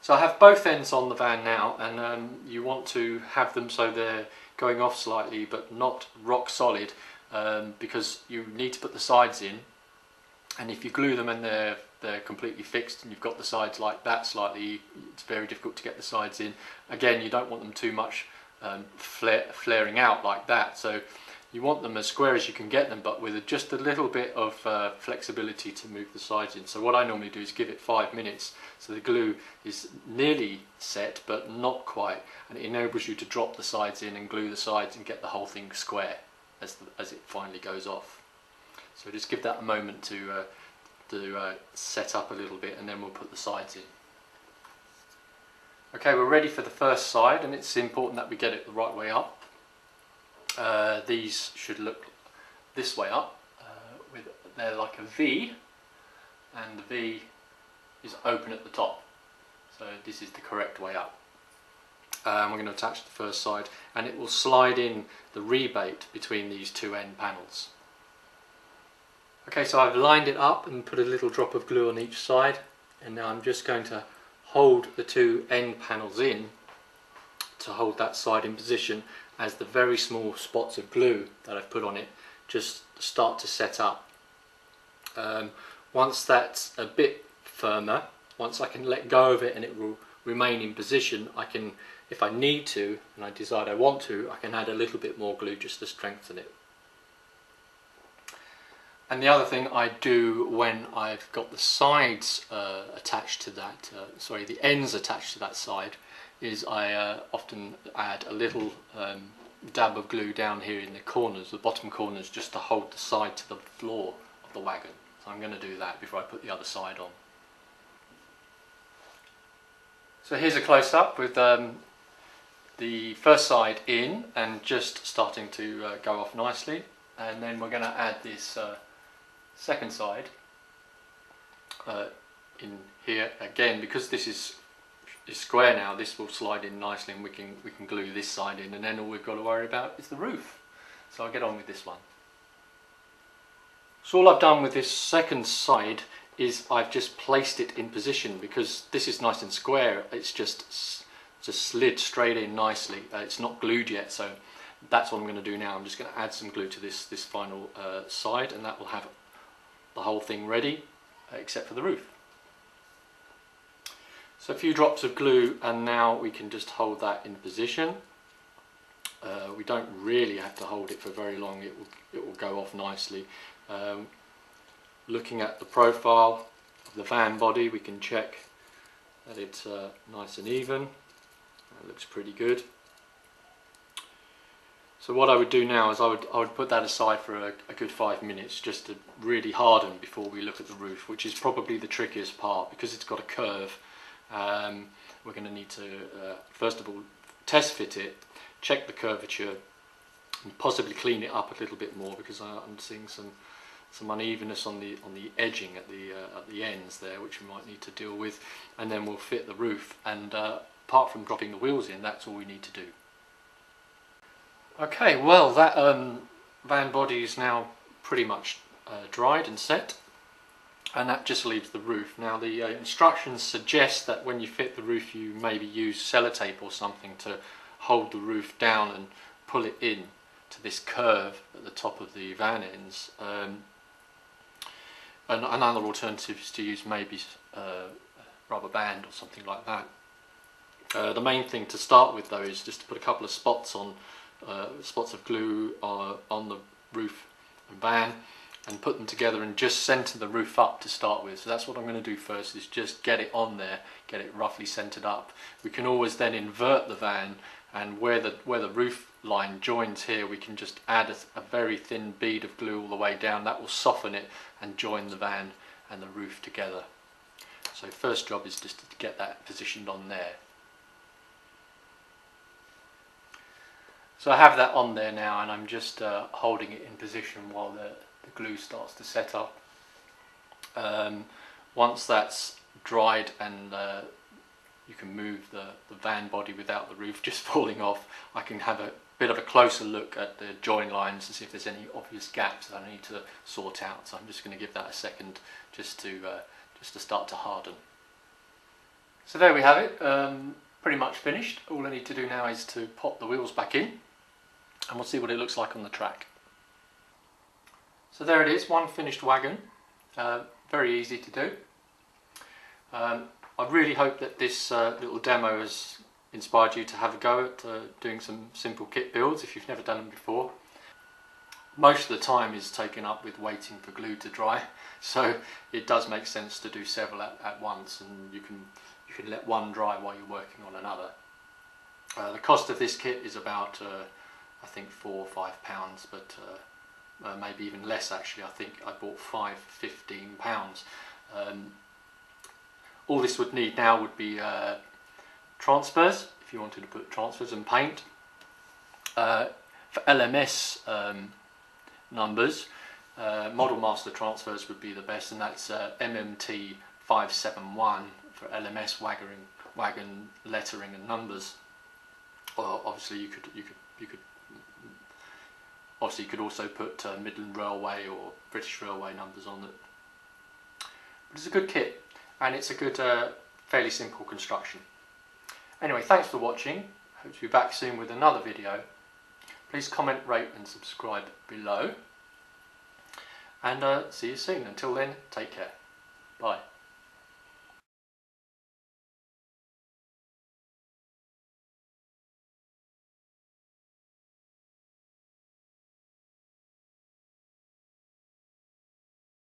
So I have both ends on the van now, and you want to have them so they're going off slightly but not rock solid, because you need to put the sides in, and if you glue them and they're completely fixed and you've got the sides like that slightly, it's very difficult to get the sides in. Again, you don't want them too much flaring out like that, so you want them as square as you can get them, but with just a little bit of flexibility to move the sides in. So what I normally do is give it 5 minutes so the glue is nearly set but not quite, and it enables you to drop the sides in and glue the sides and get the whole thing square as it finally goes off. So just give that a moment to set up a little bit, and then we'll put the sides in. Okay, we're ready for the first side, and it's important that we get it the right way up. These should look this way up, they're like a V, and the V is open at the top, so this is the correct way up. We're going to attach the first side, and it will slide in the rebate between these two end panels. Okay, so I've lined it up and put a little drop of glue on each side, and now I'm just going to hold the two end panels in to hold that side in position as the very small spots of glue that I've put on it just start to set up. Once that's a bit firmer, once I can let go of it and it will remain in position, I can, if I need to and I decide I want to, I can add a little bit more glue just to strengthen it. And the other thing I do when I've got the sides attached to that, the ends attached to that side, is I often add a little dab of glue down here in the corners, the bottom corners, just to hold the side to the floor of the wagon. So I'm going to do that before I put the other side on. So here's a close-up with the first side in and just starting to go off nicely, and then we're going to add this second side in here again. Because this is square now, this will slide in nicely, and we can glue this side in, and then all we've got to worry about is the roof. So I'll get on with this one. So all I've done with this second side is I've just placed it in position, because this is nice and square. It's just slid straight in nicely. It's not glued yet, so that's what I'm going to do now. I'm just going to add some glue to this final side, and that will have the whole thing ready except for the roof. So a few drops of glue, and now we can just hold that in position. We don't really have to hold it for very long, it will go off nicely. Looking at the profile of the van body, we can check that it's nice and even. That looks pretty good. So what I would do now is I would put that aside for a good 5 minutes just to really harden before we look at the roof, which is probably the trickiest part, because it's got a curve. We're going to need to first of all test fit it, check the curvature, and possibly clean it up a little bit more, because I'm seeing some unevenness on the edging at the ends there, which we might need to deal with, and then we'll fit the roof. And apart from dropping the wheels in, that's all we need to do. Okay, well, that van body is now pretty much dried and set, and that just leaves the roof. Now the instructions suggest that when you fit the roof you maybe use sellotape or something to hold the roof down and pull it in to this curve at the top of the van ends. And another alternative is to use maybe rubber band or something like that. The main thing to start with though is just to put a couple of spots of glue on the roof and van, and put them together and just centre the roof up to start with. So that's what I'm going to do first, is just get it on there, get it roughly centred up. We can always then invert the van, and where the roof line joins here, we can just add a very thin bead of glue all the way down. That will soften it and join the van and the roof together. So first job is just to get that positioned on there. So I have that on there now, and I'm just holding it in position while the glue starts to set up. Once that's dried and you can move the van body without the roof just falling off, I can have a bit of a closer look at the join lines to see if there's any obvious gaps that I need to sort out. So I'm just going to give that a second just to start to harden. So there we have it, pretty much finished. All I need to do now is to pop the wheels back in and we'll see what it looks like on the track. So there it is, one finished wagon, very easy to do. I really hope that this little demo has inspired you to have a go at doing some simple kit builds if you've never done them before. Most of the time is taken up with waiting for glue to dry, so it does make sense to do several at once, and you can let one dry while you're working on another. The cost of this kit is about I think £4 or £5, but maybe even less actually. I think I bought 5 for £15. All this would need now would be transfers, if you wanted to put transfers, and paint. For LMS numbers, Model Master transfers would be the best, and that's MMT571 for LMS wagon lettering and numbers. Or obviously you could obviously you could also put Midland Railway or British Railway numbers on it. But it's a good kit, and it's a good fairly simple construction. Anyway, thanks for watching. Hope to be back soon with another video. Please comment, rate and subscribe below, and see you soon. Until then, take care. Bye.